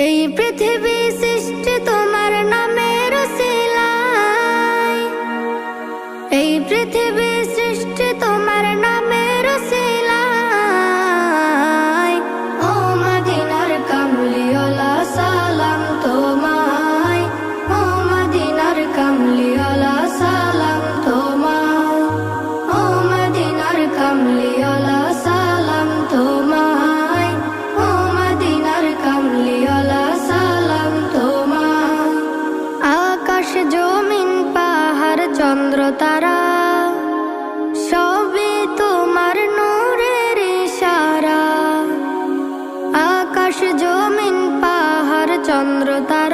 এই পৃথিবী সৃষ্টি তোমার নামের উসিলায়, এই পৃথিবী সৃষ্টি তোমার নামের উসিলায়। ও মদিনার কামলিওয়ালা সালাম তোমায়, ও মদিনার কামলিওয়ালা সালাম তোমায়, ও মদিনার কামলিওয়ালা সালাম তোমায়, ও মদিনার কামলিওয়ালা সালাম তোমায়। আকাশ জমিন পাহাড় চন্দ্র তারা সবই তোমার নূরের ইশারা। আকাশ জমিন পাহাড় চন্দ্র তারা